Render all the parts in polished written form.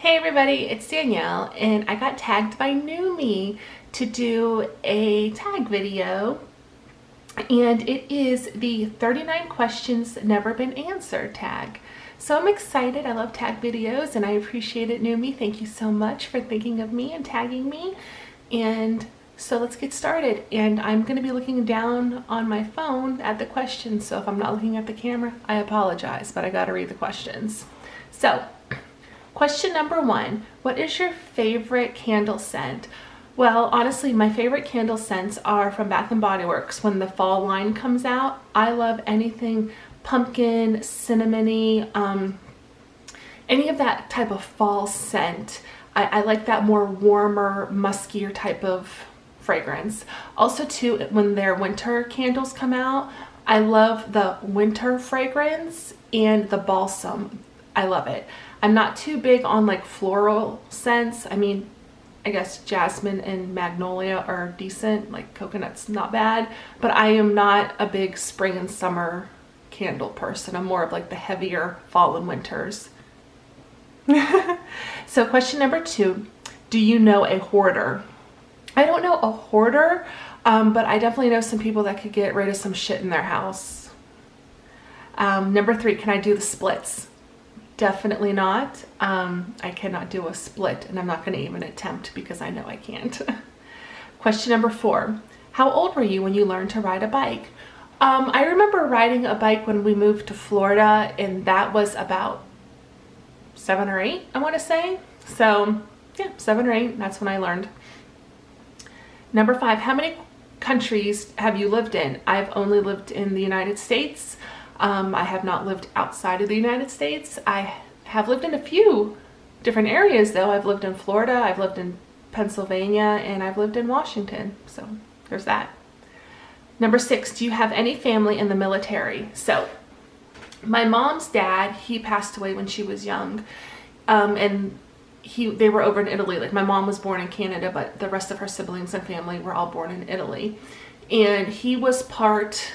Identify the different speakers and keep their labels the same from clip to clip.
Speaker 1: Hey everybody, it's Danielle and I got tagged by Numi to do a tag video, and it is the 39 questions never been answered tag. So I'm excited. I love tag videos and I appreciate it, Numi. Thank you so much for thinking of me and tagging me. And so let's get started. And I'm going to be looking down on my phone at the questions. So if I'm not looking at the camera, I apologize, but I got to read the questions. So question number 1, what is your favorite candle scent? Well, honestly, my favorite candle scents are from Bath & Body Works. When the fall line comes out, I love anything pumpkin, cinnamony, any of that type of fall scent. I like that more warmer, muskier type of fragrance. Also too, when their winter candles come out, I love the winter fragrance and the balsam. I love it. I'm not too big on like floral scents. I mean, I guess jasmine and magnolia are decent, like coconut's not bad, but I am not a big spring and summer candle person. I'm more of like the heavier fall and winters. So question number 2, do you know a hoarder? I don't know a hoarder, but I definitely know some people that could get rid of some shit in their house. Number 3, can I do the splits? Definitely not. I cannot do a split, and I'm not going to even attempt because I know I can't. Question number 4. How old were you when you learned to ride a bike? I remember riding a bike when we moved to Florida, and that was about 7 or 8, I want to say. So yeah, 7 or 8, that's when I learned. Number 5, how many countries have you lived in? I've only lived in the United States. I have not lived outside of the United States. I have lived in a few different areas though. I've lived in Florida, I've lived in Pennsylvania, and I've lived in Washington. So there's that. Number 6, do you have any family in the military? So my mom's dad, he passed away when she was young. And they were over in Italy. Like my mom was born in Canada, but the rest of her siblings and family were all born in Italy. And he was part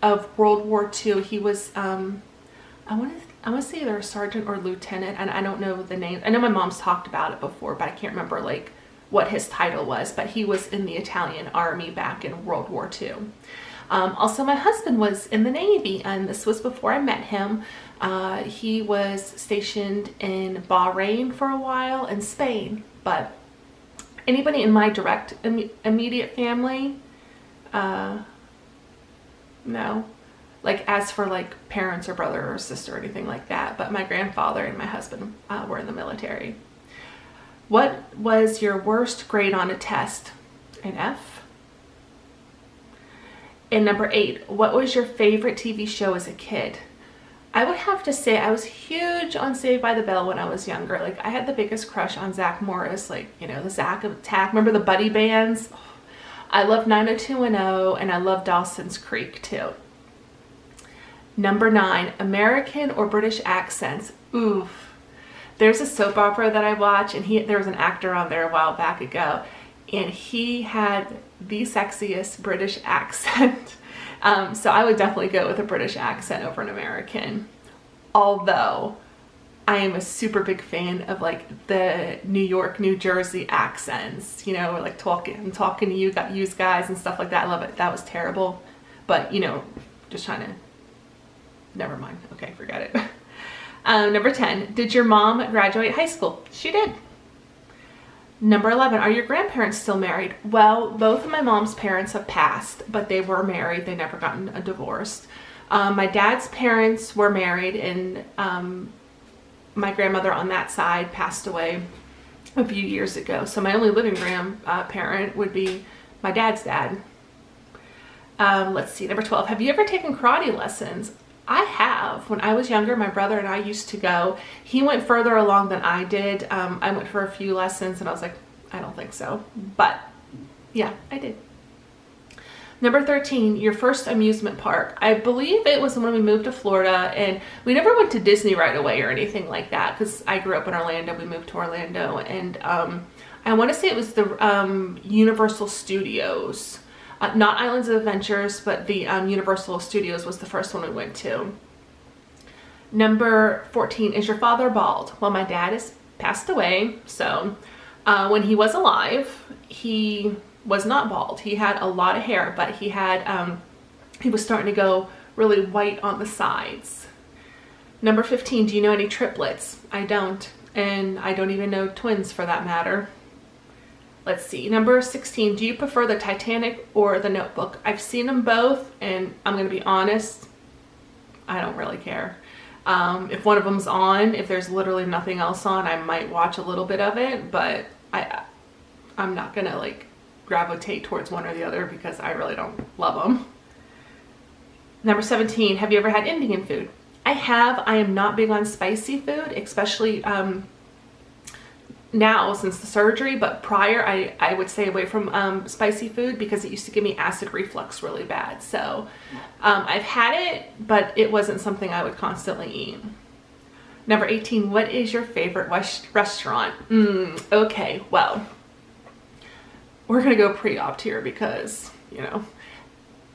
Speaker 1: of World War II. He was, I want to say either a sergeant or lieutenant, and I don't know the name. I know my mom's talked about it before, but I can't remember like what his title was, but he was in the Italian army back in World War II. Also, my husband was in the Navy, and this was before I met him. He was stationed in Bahrain for a while and Spain, but anybody in my direct immediate family, no. Like as for like parents or brother or sister or anything like that, but my grandfather and my husband were in the military. What was your worst grade on a test? An F. And number 8, what was your favorite TV show as a kid? I would have to say I was huge on Saved by the Bell when I was younger. Like I had the biggest crush on Zach Morris, like, you know, the Zach of Attack. Remember the buddy bands? I love 90210, and I love Dawson's Creek too. Number 9, American or British accents. Oof. There's a soap opera that I watch, and there was an actor on there a while back ago, and he had the sexiest British accent. So I would definitely go with a British accent over an American. Although I am a super big fan of like the New York, New Jersey accents, you know, like I'm talking to you guys and stuff like that. I love it. That was terrible. But, you know, just trying to, never mind. Okay, forget it. Number 10, did your mom graduate high school? She did. Number 11, are your grandparents still married? Well, both of my mom's parents have passed, but they were married. They never gotten a divorce. My dad's parents were married, and my grandmother on that side passed away a few years ago. So my only living grandparent would be my dad's dad. Let's see, number 12, have you ever taken karate lessons? I have. When I was younger, my brother and I used to go. He went further along than I did. I went for a few lessons and I was like, I don't think so. But yeah, I did. Number 13, your first amusement park. I believe it was when we moved to Florida, and we never went to Disney right away or anything like that because I grew up in Orlando. We moved to Orlando, and I want to say it was the Universal Studios. Not Islands of Adventures, but the Universal Studios was the first one we went to. Number 14, is your father bald? Well, my dad is passed away. So when he was alive, he was not bald. He had a lot of hair, but he was starting to go really white on the sides. Number 15, do you know any triplets? I don't, and I don't even know twins for that matter. Let's see, number 16, do you prefer the Titanic or the Notebook? I've seen them both, and I'm gonna be honest, I don't really care. If one of them's on, if there's literally nothing else on, I might watch a little bit of it, but I'm not gonna like gravitate towards one or the other because I really don't love them. Number 17, have you ever had Indian food? I have. I am not big on spicy food, especially now since the surgery, but prior I would stay away from spicy food because it used to give me acid reflux really bad. So I've had it, but it wasn't something I would constantly eat. Number 18, what is your favorite restaurant? Okay, well, we're gonna go pre-opt here because, you know,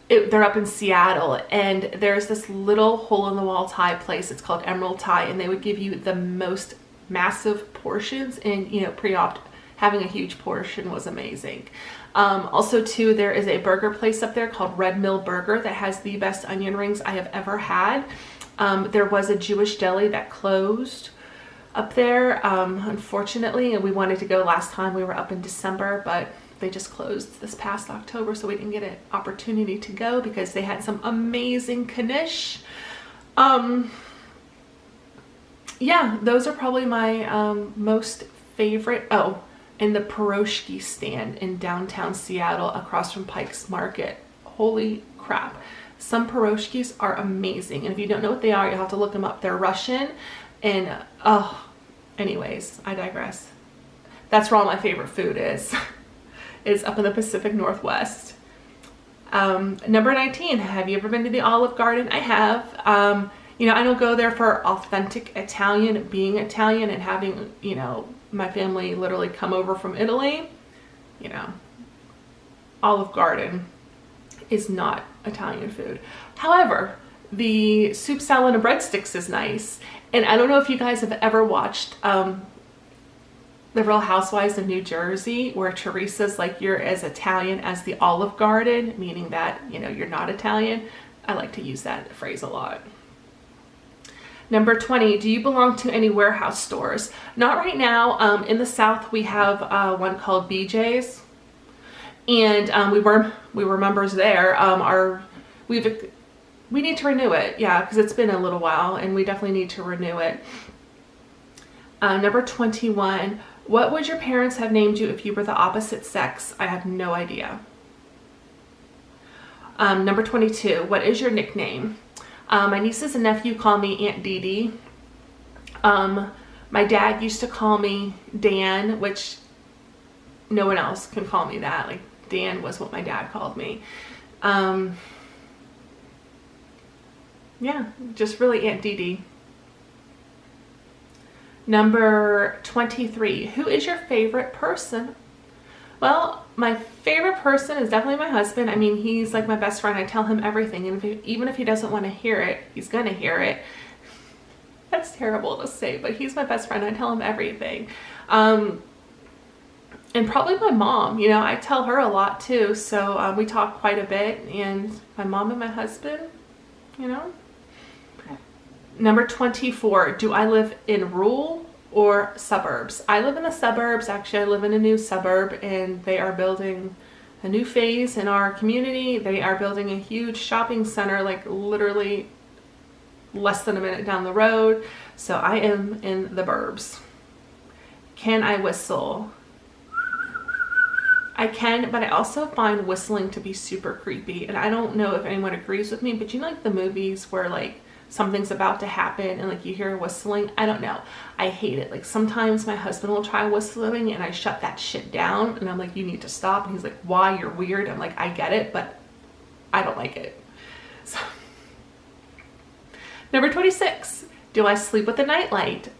Speaker 1: they're up in Seattle, and there's this little hole-in-the-wall Thai place. It's called Emerald Thai, and they would give you the most massive portions, and, you know, pre-opt having a huge portion was amazing. Also too, there is a burger place up there called Red Mill Burger that has the best onion rings I have ever had. There was a Jewish deli that closed up there, unfortunately, and we wanted to go last time. We were up in December, but they just closed this past October, so we didn't get an opportunity to go because they had some amazing knish. Yeah, those are probably my most favorite. Oh, and the pierogi stand in downtown Seattle across from Pike's Market. Holy crap. Some pierogies are amazing, and if you don't know what they are, you'll have to look them up. They're Russian, and anyways, I digress. That's where all my favorite food is. Is up in the Pacific Northwest. Number 19, have you ever been to the Olive Garden? I have. You know, I don't go there for authentic Italian, being Italian and having, you know, my family literally come over from Italy. You know, Olive Garden is not Italian food. However, the soup, salad, and breadsticks is nice. And I don't know if you guys have ever watched The Real Housewives of New Jersey, where Teresa's like, you're as Italian as the Olive Garden, meaning that, you know, you're not Italian. I like to use that phrase a lot. Number 20, do you belong to any warehouse stores? Not right now. In the South, we have one called BJ's, and we were members there. We need to renew it, yeah, because it's been a little while, and we definitely need to renew it. Number 21, what would your parents have named you if you were the opposite sex? I have no idea. Number 22, what is your nickname? My nieces and nephew call me Aunt Dee Dee. My dad used to call me Dan, which no one else can call me that. Like, Dan was what my dad called me. Yeah, just really Aunt Dee Dee. Number 23, who is your favorite person? Well, my favorite person is definitely my husband. I mean, he's like my best friend. I tell him everything, and even if he doesn't want to hear it, he's gonna hear it. That's terrible to say, but he's my best friend. I tell him everything. And probably my mom, you know, I tell her a lot too. So we talk quite a bit, and my mom and my husband, you know. Number 24, do I live in rural or suburbs? I live in the suburbs. Actually, I live in a new suburb, and they are building a new phase in our community. They are building a huge shopping center, like literally less than a minute down the road. So I am in the burbs. Can I whistle? I can, but I also find whistling to be super creepy. And I don't know if anyone agrees with me, but you know, like the movies where like something's about to happen and like you hear whistling. I don't know. I hate it. Like sometimes my husband will try whistling and I shut that shit down and I'm like, you need to stop. And he's like, why? You're weird. I'm like, I get it, but I don't like it. So number 26, do I sleep with a nightlight?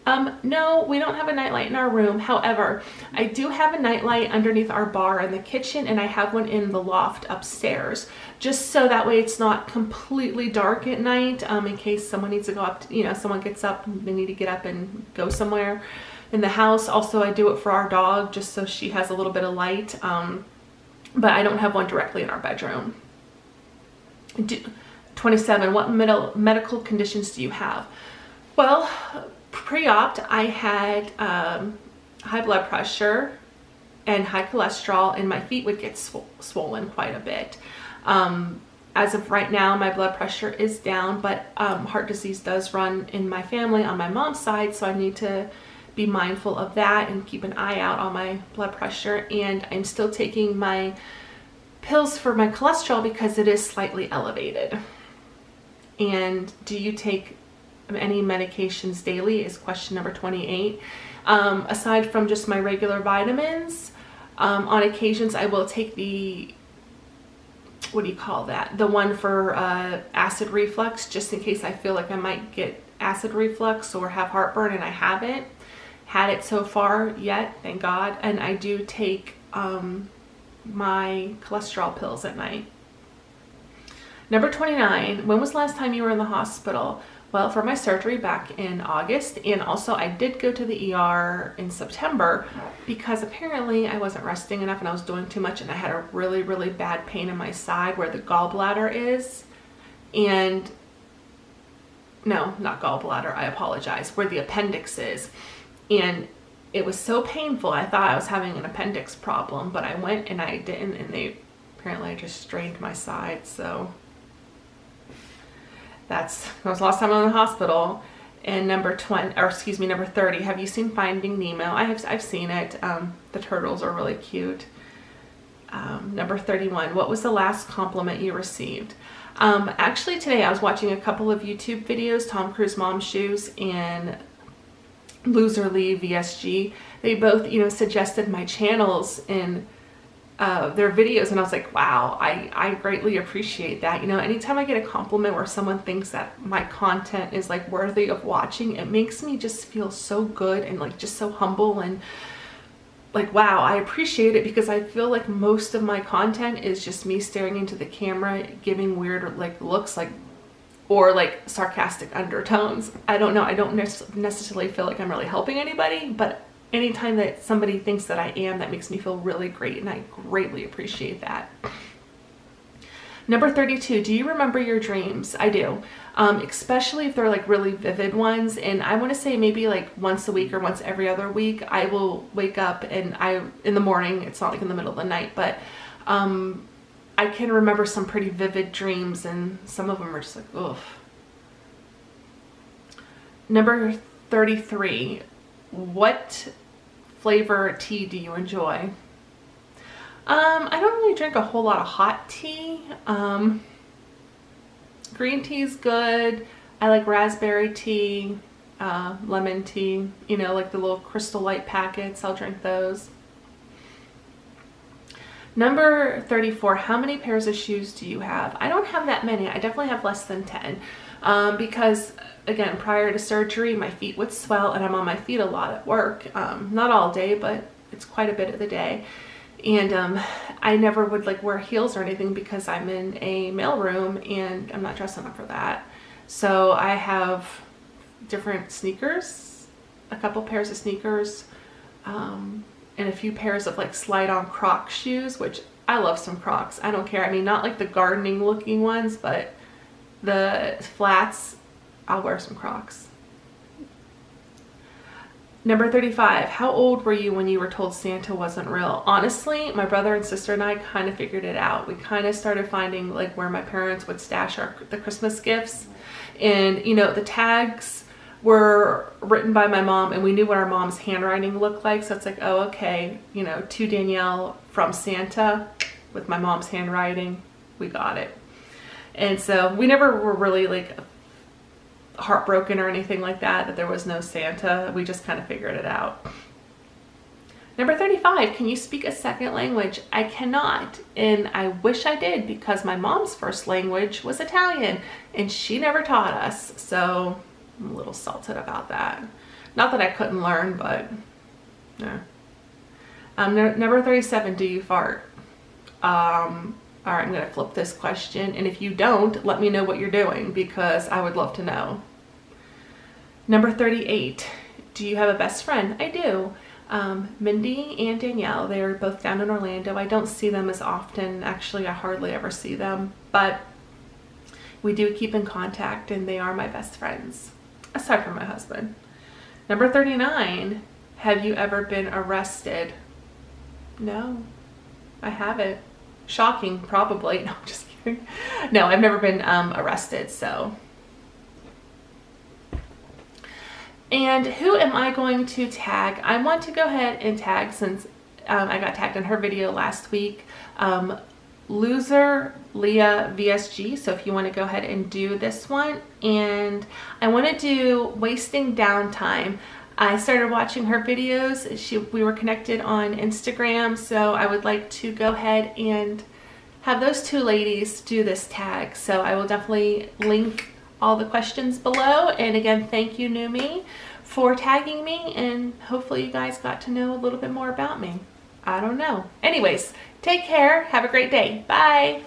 Speaker 1: No, we don't have a nightlight in our room. However, I do have a nightlight underneath our bar in the kitchen, and I have one in the loft upstairs, just so that way it's not completely dark at night, in case someone needs to go up, you know, someone gets up and they need to get up and go somewhere. in the house. Also, I do it for our dog just so she has a little bit of light, but I don't have one directly in our bedroom. 27, what medical conditions do you have? Well, pre-op, I had high blood pressure and high cholesterol, and my feet would get swollen quite a bit. As of right now, my blood pressure is down, but heart disease does run in my family on my mom's side, so I need to be mindful of that and keep an eye out on my blood pressure. And I'm still taking my pills for my cholesterol because it is slightly elevated. And do you take any medications daily is question number 28. Aside from just my regular vitamins, on occasions I will take the, what do you call that? The one for acid reflux, just in case I feel like I might get acid reflux or have heartburn, and I haven't had it so far yet, thank God. And I do take my cholesterol pills at night. Number 29, when was the last time you were in the hospital? Well, for my surgery back in August, and also I did go to the ER in September because apparently I wasn't resting enough and I was doing too much, and I had a really, really bad pain in my side where the gallbladder is, and no, not gallbladder, I apologize, where the appendix is. And it was so painful, I thought I was having an appendix problem, but I went and I didn't, and apparently I just strained my side, so that was the last time I was in the hospital. And number 30, have you seen Finding Nemo? I've seen it. The turtles are really cute. Number 31, what was the last compliment you received? Actually today I was watching a couple of YouTube videos, Tom Cruise Mom Shoes and Loserly VSG. They both, suggested my channels in their videos, and I was like, wow, I greatly appreciate that. Anytime I get a compliment where someone thinks that my content is like worthy of watching, it makes me just feel so good and like just so humble, and like, wow, I appreciate it, because I feel like most of my content is just me staring into the camera, giving weird like looks, like, or like sarcastic undertones. I don't know, I don't necessarily feel like I'm really helping anybody, but anytime that somebody thinks that I am, that makes me feel really great, and I greatly appreciate that. Number 32, do you remember your dreams? I do, especially if they're like really vivid ones, and I want to say maybe like once a week or once every other week, I will wake up and in the morning, it's not like in the middle of the night, but I can remember some pretty vivid dreams, and some of them are just like, oof. Number 33, what flavor tea do you enjoy? I don't really drink a whole lot of hot tea. Green tea is good. I like raspberry tea, lemon tea, like the little Crystal Light packets. I'll drink those. Number 34, how many pairs of shoes do you have? I don't have that many. I definitely have less than 10, because again, prior to surgery, my feet would swell, and I'm on my feet a lot at work. Not all day, but it's quite a bit of the day. And I never would like wear heels or anything because I'm in a mailroom and I'm not dressed enough for that. So I have different sneakers, a couple pairs of sneakers, and a few pairs of like slide-on Croc shoes, which I love some Crocs. I don't care. I mean, not like the gardening looking ones, but the flats, I'll wear some Crocs. Number 35, how old were you when you were told Santa wasn't real? Honestly, my brother and sister and I kind of figured it out. We kind of started finding like where my parents would stash the Christmas gifts. And the tags were written by my mom, and we knew what our mom's handwriting looked like. So it's like, oh, okay, to Danielle from Santa with my mom's handwriting. We got it. And so we never were really like heartbroken or anything like that there was no Santa. We just kind of figured it out. Number 35, can you speak a second language? I cannot, and I wish I did, because my mom's first language was Italian and she never taught us, so I'm a little salted about that. Not that I couldn't learn, but yeah. Number 37, do you fart? All right, I'm gonna flip this question, and if you don't, let me know what you're doing, because I would love to know. Number 38, Do you have a best friend? I do. Mindy and Danielle, they are both down in Orlando. I don't see them as often. Actually, I hardly ever see them, but we do keep in contact and they are my best friends, aside from my husband. Number 39, have you ever been arrested? No, I haven't. Shocking, probably. No, I'm just kidding. No, I've never been arrested, so. And who am I going to tag? I want to go ahead and tag, since I got tagged in her video last week, Loser Leah VSG. So if you want to go ahead and do this one. And I want to do Wasting Downtime. I started watching her videos. We were connected on Instagram, so I would like to go ahead and have those two ladies do this tag. So I will definitely link all the questions below. And again, thank you, Numi, for tagging me, and hopefully you guys got to know a little bit more about me. I don't know. Anyways, take care. Have a great day. Bye.